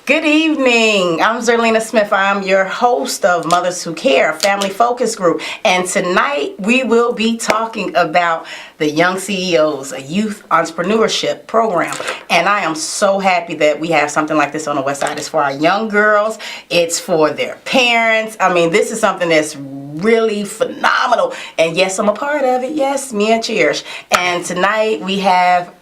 Good evening. I'm Zerlina Smith. I'm your host of Mothers Who Care, a family focus group. And tonight we will be talking about the Young CEOs, a youth entrepreneurship program. And I am so happy that we have something like this on the West Side. It's for our young girls. It's for their parents. I mean, this is something that's really phenomenal. And yes, I'm a part of it. Yes, me and Cherish. And tonight we have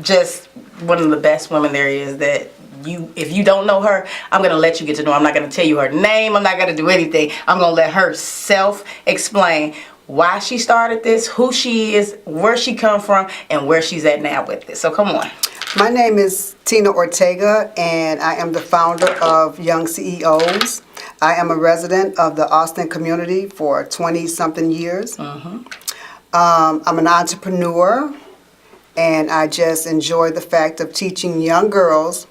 just one of the best women there is that if you don't know her, I'm going to let you get to know her. I'm not going to tell you her name. I'm not going to do anything. I'm going to let her self-explain why she started this, who she is, where she come from, and where she's at now with this. So come on. My name is Tina Ortega, and I am the founder of Young CEOs. I am a resident of the Austin community for 20-something years. I'm an entrepreneur, and I just enjoy the fact of teaching young girls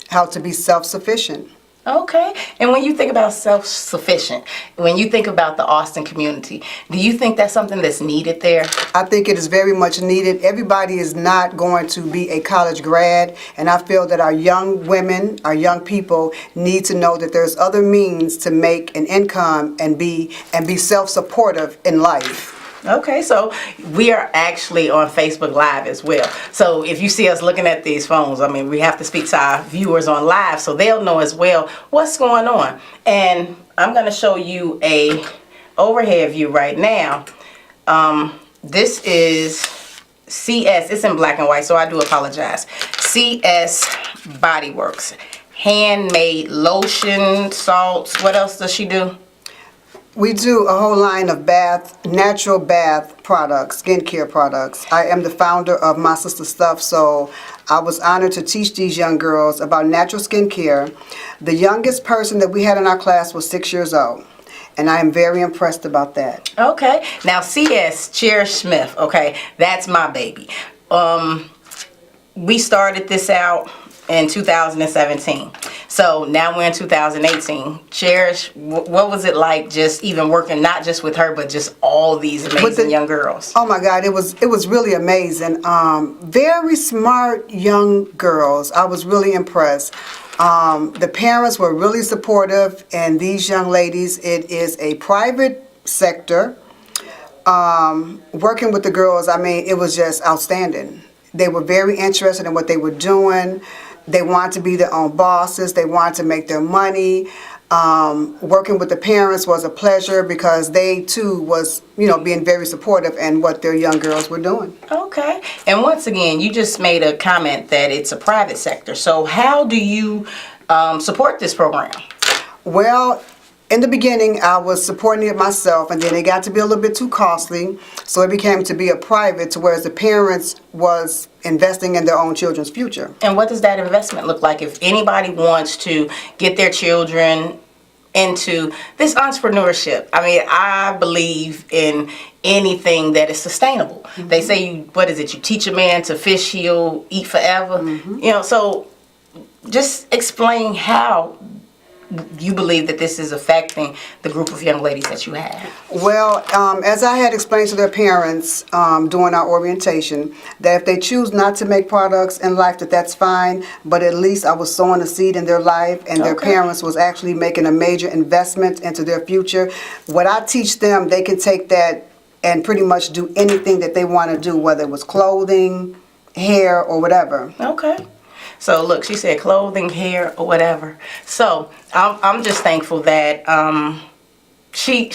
how to be self-sufficient. Okay. And when you think about self-sufficient, when you think about the Austin community, do you think that's something that's needed there? I think it is very much needed. Everybody is not going to be a college grad, and I feel that our young women, our young people need to know that there's other means to make an income and be self-supportive in life. Okay, so we are actually on Facebook Live as well. So if you see us looking at these phones, I mean, we have to speak to our viewers on live so they'll know as well what's going on. And I'm going to show you a overhead view right now. This is CS. It's in black and white, so I do apologize. CS Body Works. Handmade lotion, salts. What else does she do? We do a whole line of natural bath products, skincare products. I am the founder of My Sister Stuff, so I was honored to teach these young girls about natural skincare. The youngest person that we had in our class was 6 years old, and I am very impressed about that. Okay, now CS, Cherish Smith, okay, that's my baby. We started this out in 2017. So now we're in 2018. Cherish, what was it like just even working not just with her but just all these amazing young girls? Oh my God, it was really amazing. Very smart young girls. I was really impressed. The parents were really supportive, and these young ladies, it is a private sector. Working with the girls, I mean, it was just outstanding. They were very interested in what they were doing. They wanted to be their own bosses. They wanted to make their money. Working with the parents was a pleasure because they too was, being very supportive in what their young girls were doing. Okay. And once again, you just made a comment that it's a private sector. So how do you support this program? Well, in the beginning, I was supporting it myself, and then it got to be a little bit too costly, so it became to be a private, to whereas the parents was investing in their own children's future. And what does that investment look like if anybody wants to get their children into this entrepreneurship? I mean, I believe in anything that is sustainable. They say, you teach a man to fish, he'll eat forever. So just explain how you believe that this is affecting the group of young ladies that you have. Well, as I had explained to their parents during our orientation, that if they choose not to make products in life, that's fine, but at least I was sowing a seed in their life, and their parents was actually making a major investment into their future. What I teach them, they can take that and pretty much do anything that they want to do, whether it was clothing, hair, or whatever. Okay. So look, she said clothing, hair, or whatever. So I'm just thankful that she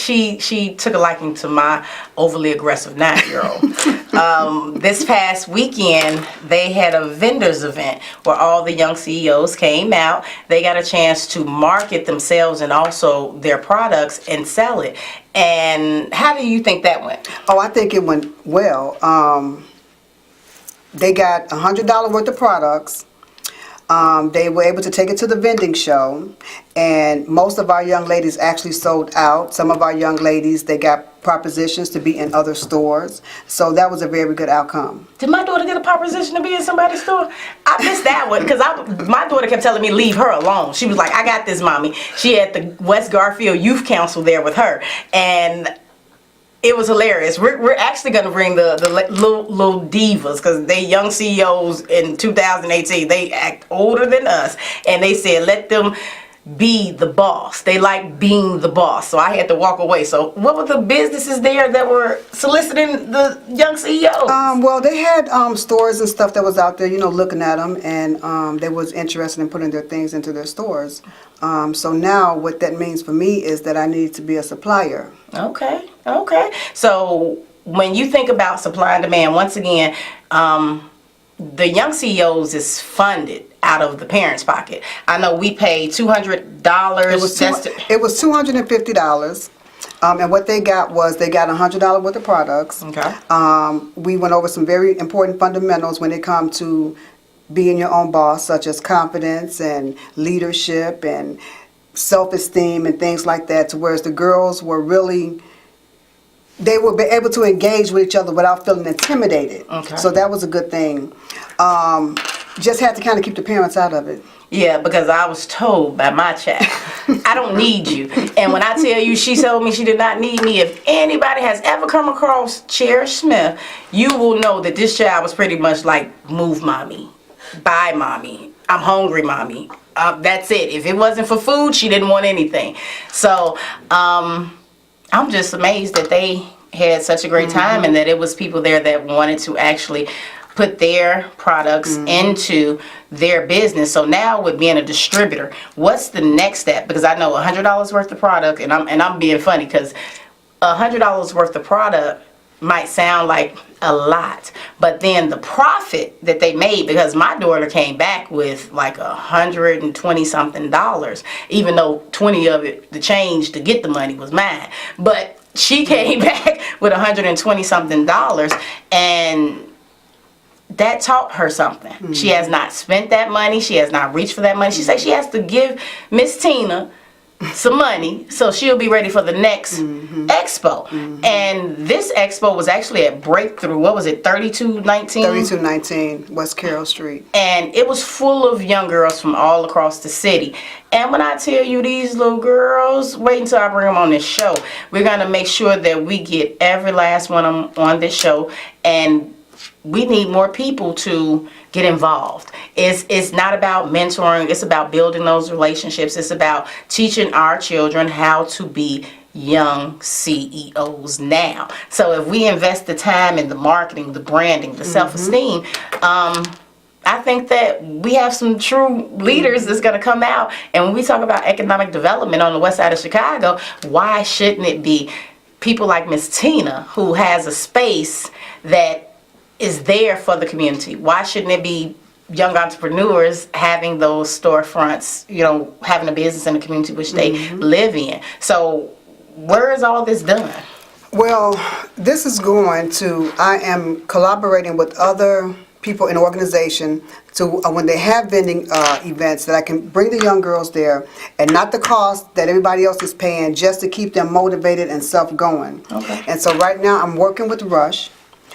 took a liking to my overly aggressive 9-year-old. This past weekend, they had a vendors event where all the young CEOs came out. They got a chance to market themselves and also their products and sell it. And how do you think that went? Oh, I think it went well. They got $100 worth of products. They were able to take it to the vending show, and most of our young ladies actually sold out. Some of our young ladies, they got propositions to be in other stores, so that was a very good outcome. Did my daughter get a proposition to be in somebody's store? I missed that one because my daughter kept telling me leave her alone. She was like, I got this, mommy. She had the West Garfield Youth Council there with her, and it was hilarious. We're actually going to bring the little divas, because they young CEOs in 2018. They act older than us, and they said let them be the boss. They like being the boss. So I had to walk away. So what were the businesses there that were soliciting the young CEOs? Well, they had stores and stuff that was out there, looking at them, and they was interested in putting their things into their stores. So now what that means for me is that I need to be a supplier. Okay. So when you think about supply and demand, once again, the young CEOs is funded out of the parents' pocket. I know we paid $200. It was $250. And what they got was they got $100 worth of products. Okay. We went over some very important fundamentals when it comes to being your own boss, such as confidence and leadership and self-esteem and things like that, to whereas the girls were really, they would be able to engage with each other without feeling intimidated. Okay. So that was a good thing. Just had to kind of keep the parents out of it. Yeah, because I was told by my child, I don't need you. And when I tell you she told me she did not need me, if anybody has ever come across Cherish Smith, you will know that this child was pretty much like, move mommy, bye mommy, I'm hungry mommy. That's it. If it wasn't for food, she didn't want anything. So I'm just amazed that they had such a great time, and that it was people there that wanted to actually put their products into their business. So now with being a distributor, what's the next step? Because I know $100 worth of product, and I'm being funny because $100 worth of product might sound like a lot, but then the profit that they made, because my daughter came back with like $120 something, even though 20 of it, the change to get the money, was mine, but she came back with $120 something, and that taught her something. She has not spent that money. She has not reached for that money. She said she has to give Miss Tina some money so she'll be ready for the next expo. And this expo was actually at Breakthrough. What was it, 3219? 3219 West Carroll Street. And it was full of young girls from all across the city. And when I tell you, these little girls, wait until I bring them on this show. We're going to make sure that we get every last one on this show, and we need more people to get involved. It's not about mentoring. It's about building those relationships. It's about teaching our children how to be young CEOs now. So if we invest the time in the marketing, the branding, the self-esteem, I think that we have some true leaders that's going to come out. And when we talk about economic development on the west side of Chicago, why shouldn't it be people like Miss Tina, who has a space that is there for the community? Why shouldn't it be young entrepreneurs having those storefronts, having a business in the community which they live in? So where is all this done? Well, this is going to, I am collaborating with other people in the organization to, when they have vending events, that I can bring the young girls there, and not the cost that everybody else is paying, just to keep them motivated and self-going. Okay. And so right now I'm working with Rush.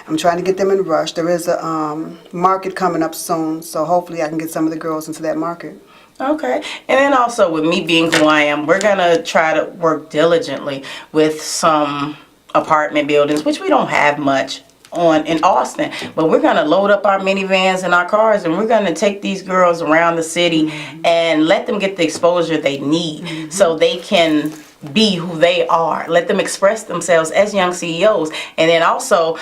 I'm trying to get them in Rush. There is a market coming up soon, so hopefully I can get some of the girls into that market. Okay. And then also, with me being who I am, we're going to try to work diligently with some apartment buildings, which we don't have much on in Austin, but we're going to load up our minivans and our cars, and we're going to take these girls around the city and let them get the exposure they need so they can be who they are. Let them express themselves as young CEOs. And then also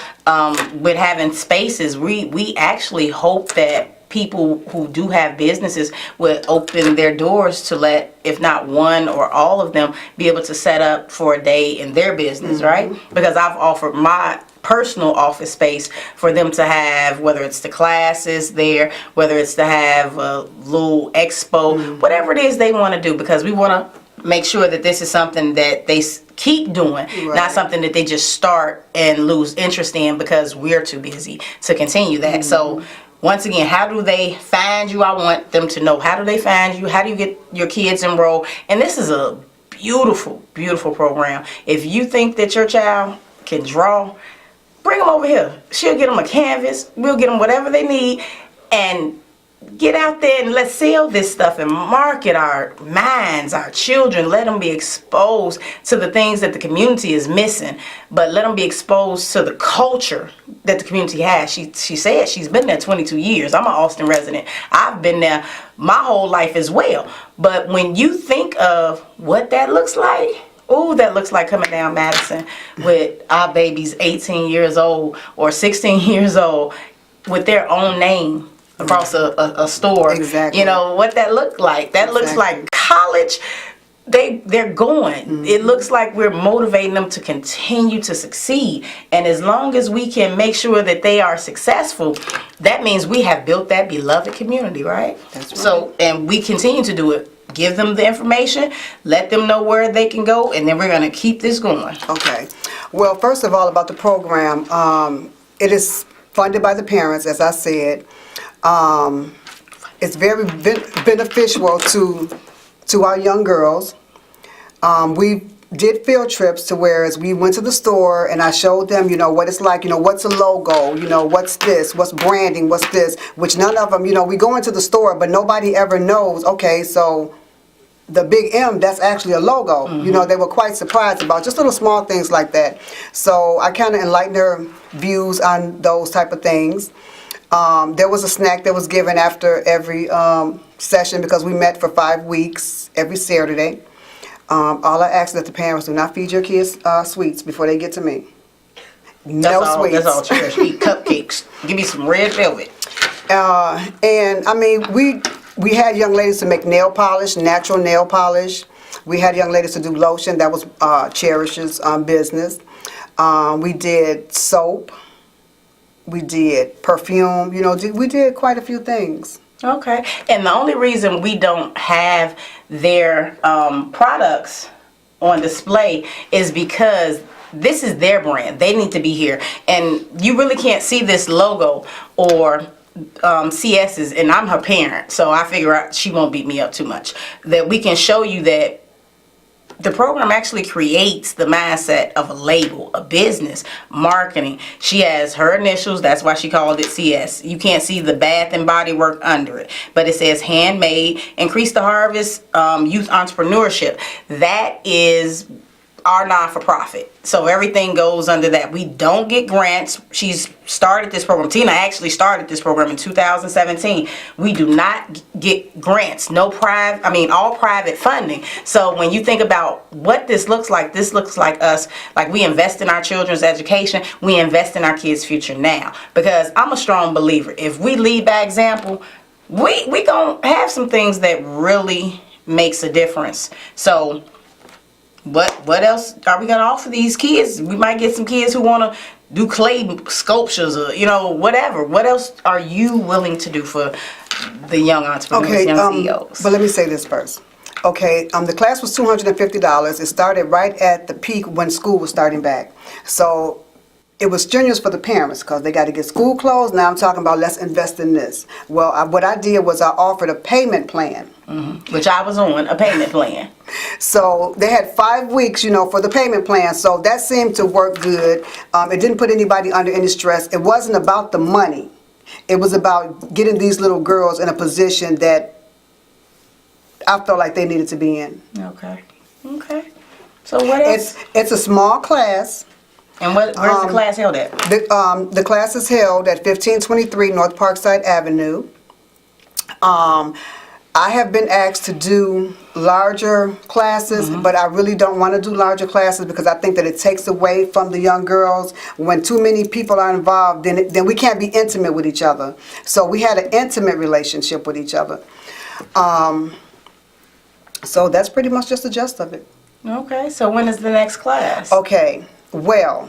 with having spaces, we actually hope that people who do have businesses would open their doors to let, if not one or all of them, be able to set up for a day in their business, right? Because I've offered my personal office space for them to have, whether it's the classes there, whether it's to have a little expo, whatever it is they want to do, because we want to make sure that this is something that they keep doing, not something that they just start and lose interest in because we're too busy to continue that. So once again, how do they find you? I want them to know, how do they find you? How do you get your kids enrolled? And this is a beautiful, beautiful program. If you think that your child can draw, bring them over here. She'll get them a canvas. We'll get them whatever they need. And get out there and let's sell this stuff and market our minds, our children. Let them be exposed to the things that the community is missing, but let them be exposed to the culture that the community has. She said she's been there 22 years. I'm an Austin resident. I've been there my whole life as well. But when you think of what that looks like, ooh, that looks like coming down Madison with our babies 18 years old or 16 years old with their own name across a store. Exactly. You know what that looked like. That looks like college. They're going. It looks like we're motivating them to continue to succeed. And as long as we can make sure that they are successful, that means we have built that beloved community, right? That's right. So, and we continue to do it. Give them the information, let them know where they can go, and then we're going to keep this going. Okay. Well, first of all, about the program, it is funded by the parents, as I said. It's very beneficial to our young girls. We did field trips to whereas we went to the store and I showed them, what it's like, what's a logo, what's this, what's branding, what's this, which none of them, we go into the store, but nobody ever knows, okay, so the big M, that's actually a logo. They were quite surprised about just little small things like that. So I kind of enlightened their views on those type of things. There was a snack that was given after every session because we met for 5 weeks every Saturday. All I ask is that the parents do not feed your kids sweets before they get to me. No sweets. That's all cherish. Eat cupcakes. Give me some red velvet. And I mean, we had young ladies to make nail polish, natural nail polish. We had young ladies to do lotion. That was Cherish's business. We did soap. We did perfume. We did quite a few things. Okay. And the only reason we don't have their products on display is because this is their brand. They need to be here. And you really can't see this logo or CS's, and I'm her parent, so I figure out she won't beat me up too much. That we can show you that the program actually creates the mindset of a label, a business, marketing. She has her initials, that's why she called it CS. You can't see the Bath and Body Work under it, but it says Handmade, Increase the Harvest, Youth Entrepreneurship. That is our non-for-profit. So everything goes under that. We don't get grants. She's started this program. Tina actually started this program in 2017. We do not get grants. All private funding. So when you think about what this looks like us, like we invest in our children's education, we invest in our kids' future now. Because I'm a strong believer. If we lead by example, we gonna have some things that really makes a difference. So what else are we going to offer these kids? We might get some kids who want to do clay sculptures or, whatever. What else are you willing to do for the young entrepreneurs, young CEOs? But let me say this first. Okay, the class was $250. It started right at the peak when school was starting back. So it was strenuous for the parents because they got to get school clothes. Now I'm talking about let's invest in this. Well, what I did was I offered a payment plan. Which I was on, a payment plan. So they had 5 weeks, for the payment plan. So that seemed to work good. It didn't put anybody under any stress. It wasn't about the money. It was about getting these little girls in a position that I felt like they needed to be in. Okay. So what else? It's a small class. And where's the class held at? The class is held at 1523 North Parkside Avenue. I have been asked to do larger classes, but I really don't want to do larger classes because I think that it takes away from the young girls. When too many people are involved, then we can't be intimate with each other. So we had an intimate relationship with each other. So that's pretty much just the gist of it. Okay, so when is the next class? Okay, well,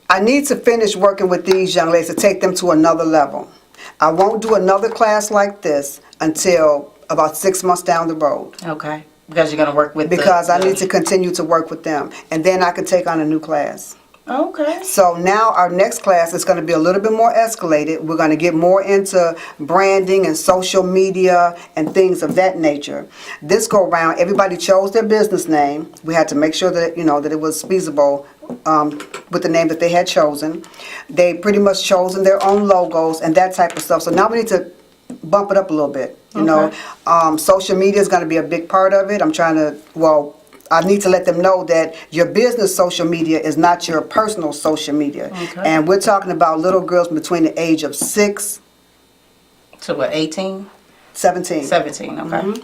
I need to finish working with these young ladies to take them to another level. I won't do another class like this until about 6 months down the road. Okay, because you're going to work with Because I need to continue to work with them. And then I can take on a new class. Okay. So now our next class is going to be a little bit more escalated. We're going to get more into branding and social media and things of that nature. This go round, everybody chose their business name. We had to make sure that, that it was feasible with the name that they had chosen. They pretty much chosen their own logos and that type of stuff. So now we need to bump it up a little bit. Social media is going to be a big part of it. I need to let them know that your business social media is not your personal social media. Okay. And we're talking about little girls between the age of 6 to what, 18? 17. 17, okay.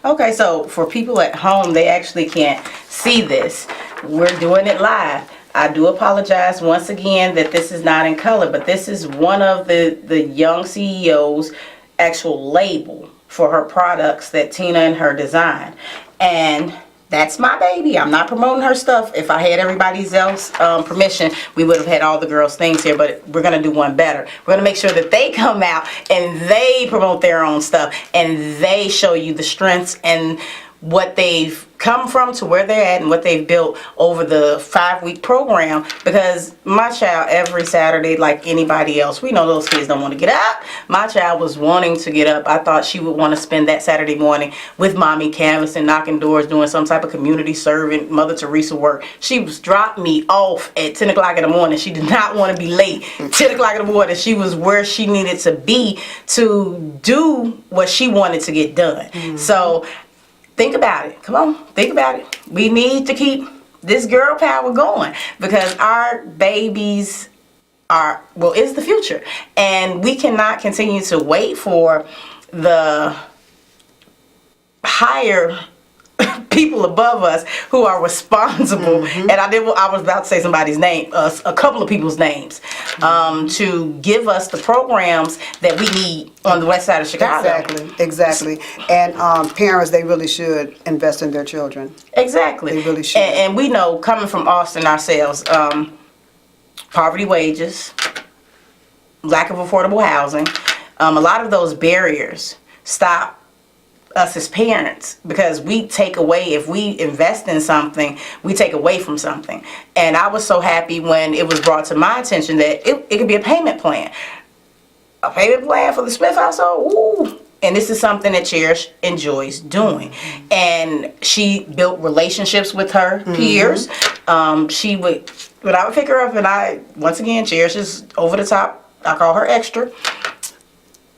Okay, so for people at home, they actually can't see this. We're doing it live. I do apologize once again that this is not in color, but this is one of the young CEO's actual label for her products that Tina and her designed. And that's my baby. I'm not promoting her stuff. If I had everybody's else permission, we would have had all the girls' things here, but we're going to do one better. We're going to make sure that they come out and they promote their own stuff and they show you the strengths and what they've come from to where they're at and what they've built over the 5-week program. Because my child, every Saturday, like anybody else, we know those kids don't want to get up. My child was wanting to get up. I thought she would want to spend that Saturday morning with mommy, canvassing, knocking doors, doing some type of community serving, Mother Teresa work. She was dropped me off at 10 o'clock in the morning. She did not want to be late. 10 o'clock in the morning, she was where she needed to be to do what she wanted to get done. So think about it. Come on, think about it. We need to keep this girl power going because our babies is the future. And we cannot continue to wait for the higher people above us who are responsible, and I was about to say somebody's name, a couple of people's names, to give us the programs that we need on the west side of Chicago. Exactly. And parents, they really should invest in their children. Exactly. They really should. And we know, coming from Austin ourselves, poverty wages, lack of affordable housing, a lot of those barriers stop us as parents, because we take away, if we invest in something, we take away from something. And I was so happy when it was brought to my attention that it could be a payment plan. A payment plan for the Smith household. Ooh. And this is something that Cherish enjoys doing. And she built relationships with her peers. She would, when I would pick her up, and once again, Cherish is over the top, I call her extra,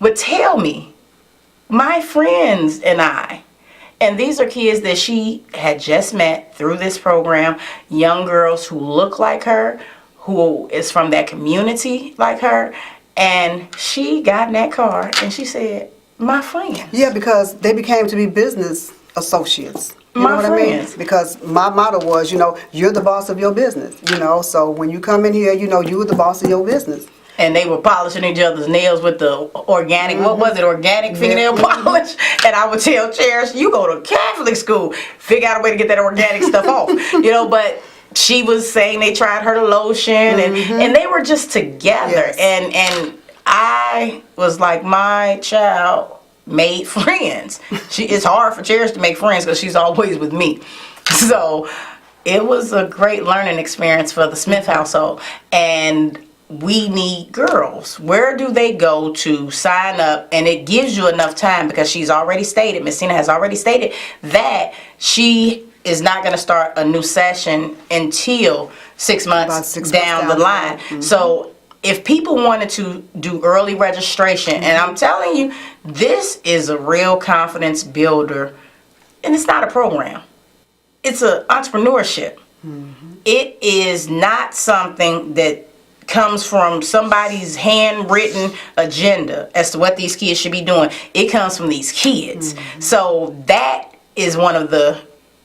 would tell me, my friends and I, and these are kids that she had just met through this program, young girls who look like her, who is from that community like her, and she got in that car and she said, my friends. Yeah, because they became to be business associates. You My know what friends. I mean? Because my motto was, you're the boss of your business. So when you come in here, you're the boss of your business. And they were polishing each other's nails with the organic, what was it, organic fingernail polish? And I would tell Cherish, you go to Catholic school, figure out a way to get that organic stuff off. But she was saying they tried her to lotion, and they were just together. Yes. And I was like, my child made friends. It's hard for Cherish to make friends because she's always with me. So it was a great learning experience for the Smith household. And we need girls. Where do they go to sign up? And it gives you enough time, because she's already stated, Miss Tina has already stated, that she is not going to start a new session until 6 months down the line. So if people wanted to do early registration, and I'm telling you, this is a real confidence builder, and it's not a program. It's an entrepreneurship. It is not something that comes from somebody's handwritten agenda as to what these kids should be doing. It comes from these kids. So that is one of the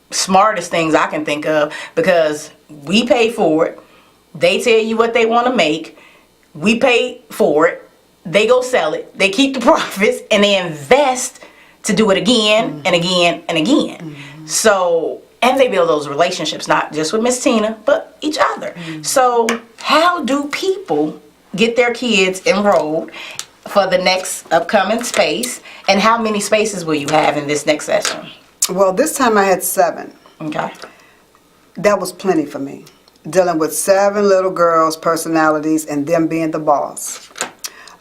smartest things I can think of, because we pay for it. They tell you what they want to make. We pay for it. They go sell it. They keep the profits, and they invest to do it again and again and again. So, and they build those relationships, not just with Miss Tina, but each other. So how do people get their kids enrolled for the next upcoming space? And how many spaces will you have in this next session? Well, this time I had 7. Okay. That was plenty for me. dealing with 7 little girls' personalities and them being the boss.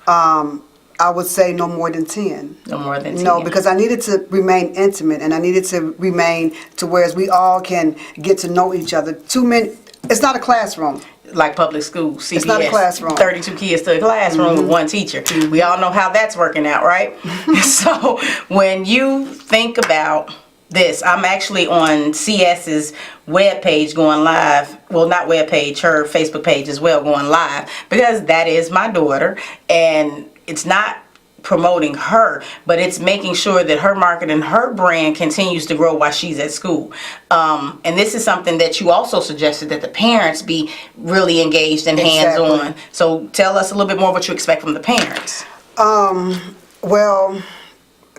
I would say no more than 10. No more than 10. No, because I needed to remain intimate, and I needed to remain to whereas we all can get to know each other. Too many. It's not a classroom. Like public school, CBS. It's not a classroom. 32 kids to a classroom with one teacher. We all know how that's working out, right? So when you think about this, I'm actually on CS's webpage going live. Well, not webpage, her Facebook page as well going live, because that is my daughter, and it's not promoting her, but it's making sure that her market and her brand continues to grow while she's at school. And this is something that you also suggested that the parents be really engaged and hands-on. So tell us a little bit more what you expect from the parents. Well,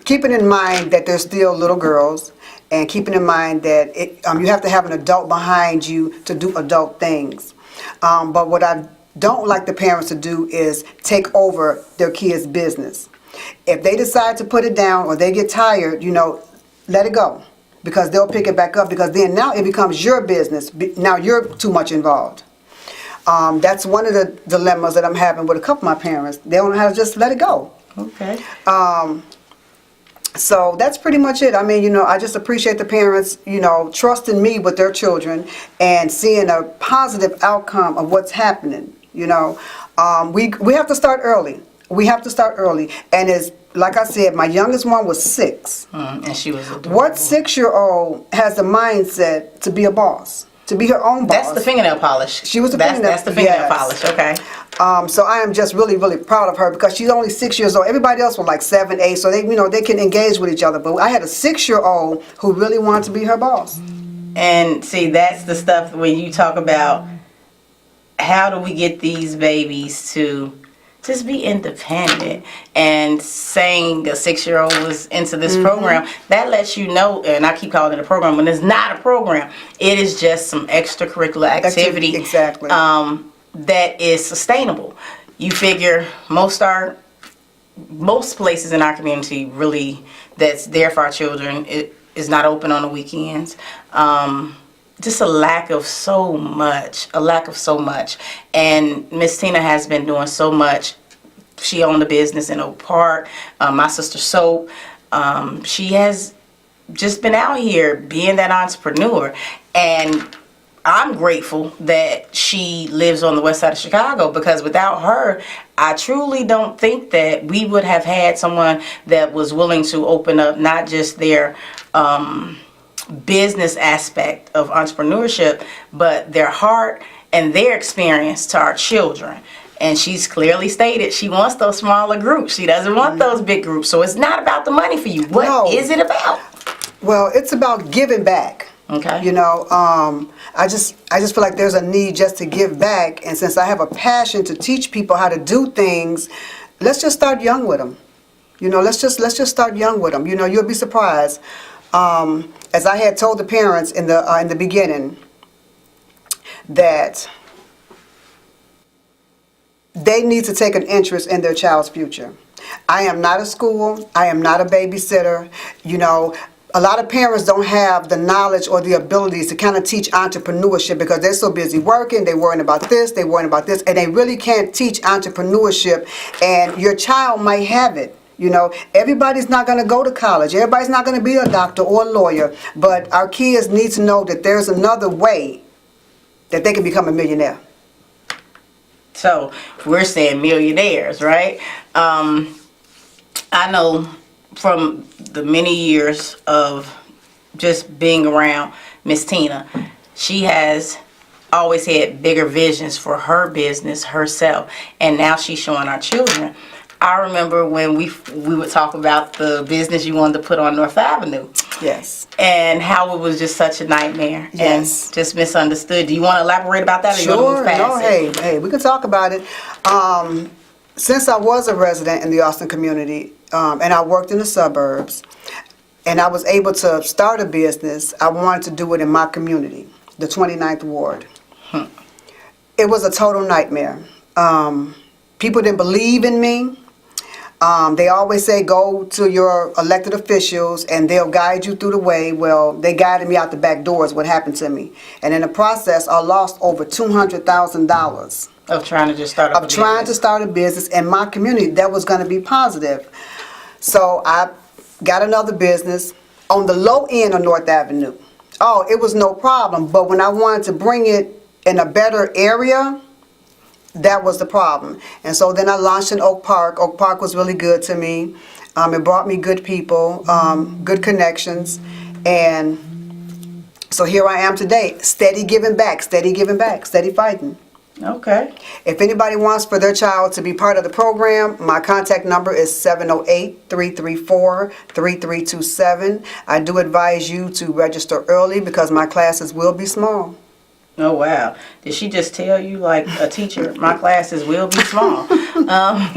keeping in mind that they're still little girls, and keeping in mind that you have to have an adult behind you to do adult things. But what I don't like the parents to do is take over their kids' business. If they decide to put it down or they get tired, let it go, because they'll pick it back up, because then now it becomes your business. Now you're too much involved. That's one of the dilemmas that I'm having with a couple of my parents. They don't know how to just let it go. Okay. So that's pretty much it. I mean, I just appreciate the parents, trusting me with their children and seeing a positive outcome of what's happening. We have to start early. We have to start early. And it's, like I said, my youngest one was 6. And she was adorable. What 6-year-old has the mindset to be a boss? To be her own boss? That's the fingernail polish. She was the That's the fingernail polish, okay. So I am just really, really proud of her, because she's only 6 years old. Everybody else was like 7, 8, so they can engage with each other. But I had a 6-year-old who really wanted to be her boss. And see, that's the stuff when you talk about how do we get these babies to just be independent, and saying a 6-year-old was into this program, that lets you know, and I keep calling it a program when it's not a program. It is just some extracurricular activity. Exactly. That is sustainable. You figure most places in our community really that's there for our children, it is not open on the weekends. Just a lack of so much. And Miss Tina has been doing so much. She owned a business in Oak Park. My sister Soap. She has just been out here being that entrepreneur. And I'm grateful that she lives on the west side of Chicago, because without her, I truly don't think that we would have had someone that was willing to open up not just their business aspect of entrepreneurship, but their heart and their experience to our children. And she's clearly stated she wants those smaller groups. She doesn't want those big groups. So it's not about the money for you. What is it about? Well, it's about giving back. Okay. I just feel like there's a need just to give back, and since I have a passion to teach people how to do things, let's just start young with them. Let's just start young with them. You'll be surprised. As I had told the parents in the beginning, that they need to take an interest in their child's future. I am not a school. I am not a babysitter. A lot of parents don't have the knowledge or the abilities to kind of teach entrepreneurship, because they're so busy working, they're worrying about this, and they really can't teach entrepreneurship, and your child might have it. Everybody's not going to go to college. Everybody's not going to be a doctor or a lawyer, but our kids need to know that there's another way that they can become a millionaire. So we're saying millionaires, right? I know from the many years of just being around Miss Tina, she has always had bigger visions for her business herself, and now she's showing our children. I remember when we would talk about the business you wanted to put on North Avenue. Yes. And how it was just such a nightmare. Yes. And just misunderstood. Do you want to elaborate about that? Or Sure. You want to move past it? Hey, we can talk about it. Since I was a resident in the Austin community, and I worked in the suburbs, and I was able to start a business, I wanted to do it in my community, the 29th Ward. It was a total nightmare. People didn't believe in me. They always say go to your elected officials and they'll guide you through the way. Well, they guided me out the back door is what happened to me. And in the process, I lost over $200,000. Of trying to just start up a business. Trying to start a business in my community that was going to be positive. So I got another business on the low end of North Avenue. Oh, it was no problem. But when I wanted to bring it in a better area, that was the problem. And so then I launched in Oak Park. Oak Park was really good to me. It brought me good people, good connections. And so here I am today, steady giving back, steady fighting. Okay. If anybody wants for their child to be part of the program, my contact number is 708-334-3327. I do advise you to register early because my classes will be small. Oh, wow. Did she just tell you, like a teacher, my classes will be small?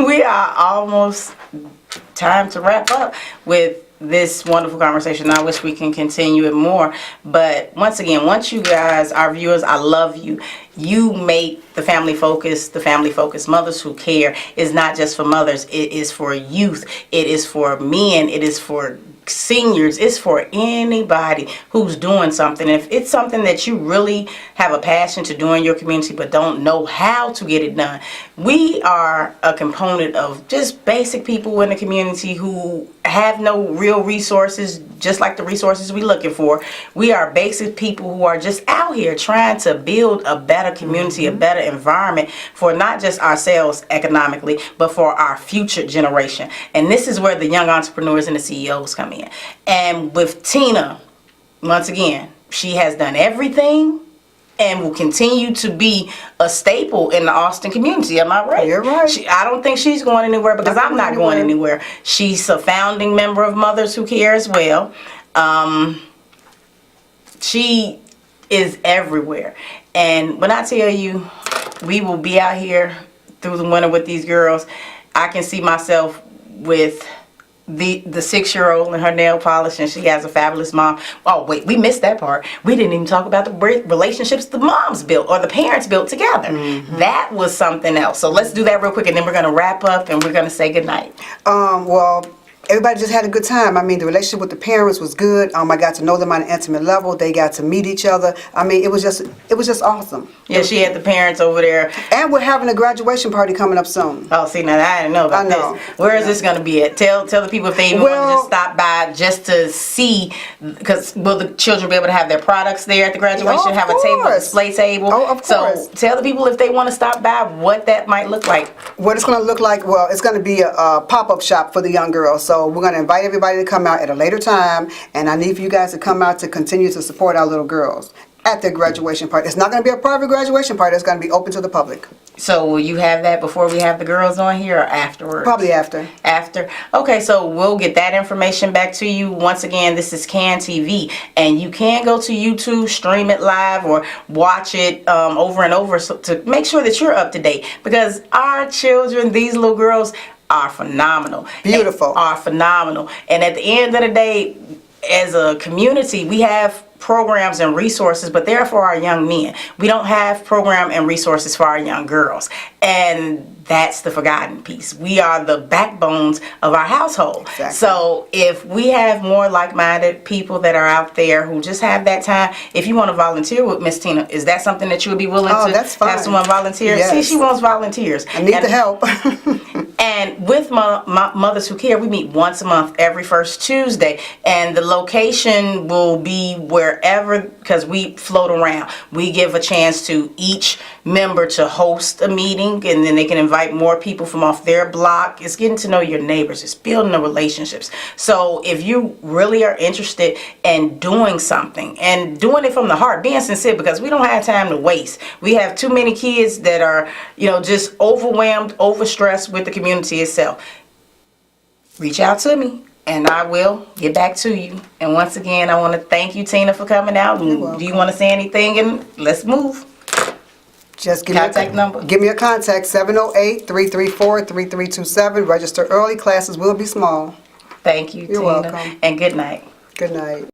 We are almost time to wrap up with this wonderful conversation. I wish we can continue it more. But once again, once you guys, our viewers, I love you. You make the Family Focus Mothers Who Care is not just for mothers. It is for youth. It is for men. It is for seniors. It's for anybody who's doing something. If it's something that you really have a passion to do in your community but don't know how to get it done, we are a component of just basic people in the community who have no real resources, just like the resources we're looking for. We are basic people who are just out here trying to build a better community, a better environment for not just ourselves economically, but for our future generation. And this is where the young entrepreneurs and the CEOs come in. And with Tina, once again, she has done everything and will continue to be a staple in the Austin community. Am I right? You're right. I don't think she's going anywhere because I'm not going anywhere. She's a founding member of Mothers Who Care as well. She is everywhere. And when I tell you we will be out here through the winter with these girls, I can see myself with the 6-year-old and her nail polish, and she has a fabulous mom. Oh wait, we missed that part. We didn't even talk about the relationships the moms built or the parents built together. That was something else. So let's do that real quick and then we're going to wrap up and we're going to say goodnight. Well, everybody just had a good time. I mean, the relationship with the parents was good. I got to know them on an intimate level. They got to meet each other. I mean, it was just awesome. Yeah, she had the parents over there. And we're having a graduation party coming up soon. Oh, see, now I didn't know about this. Where is this going to be at? Tell the people if they even want to just stop by just to see, because will the children be able to have their products there at the graduation? Have a table, a display table? Oh, of course. So tell the people if they want to stop by what that might look like. What it's going to look like, well, it's going to be a pop-up shop for the young girls. So we're going to invite everybody to come out at a later time, and I need for you guys to come out to continue to support our little girls at their graduation party. It's not going to be a private graduation party. It's going to be open to the public. So will you have that before we have the girls on here or afterwards? Probably after. After. Okay, so we'll get that information back to you. Once again, this is CAN TV, and you can go to YouTube, stream it live, or watch it over and over to make sure that you're up to date, because our children, these little girls, are phenomenal. Beautiful. Are phenomenal. And at the end of the day, as a community, we have programs and resources, but they're for our young men. We don't have program and resources for our young girls. And that's the forgotten piece. We are the backbones of our household. Exactly. So if we have more like-minded people that are out there who just have that time, if you want to volunteer with Miss Tina, is that something that you would be willing to that's fine. have someone volunteer? Yes. See, she wants volunteers. I need the help. And with Mothers Who Care, we meet once a month, every first Tuesday. And the location will be wherever, because we float around. We give a chance to each member to host a meeting, and then they can invite more people from off their block. It's getting to know your neighbors. It's building the relationships. So if you really are interested in doing something and doing it from the heart, being sincere, because we don't have time to waste. We have too many kids that are, just overwhelmed, overstressed with the community itself. Reach out to me and I will get back to you. And once again, I want to thank you, Tina, for coming out. And do you want to say anything? And let's move. Just give contact number. Give me a contact, 708-334-3327. Register early. Classes will be small. Thank you, You're Tina. welcome. And good night. Good night.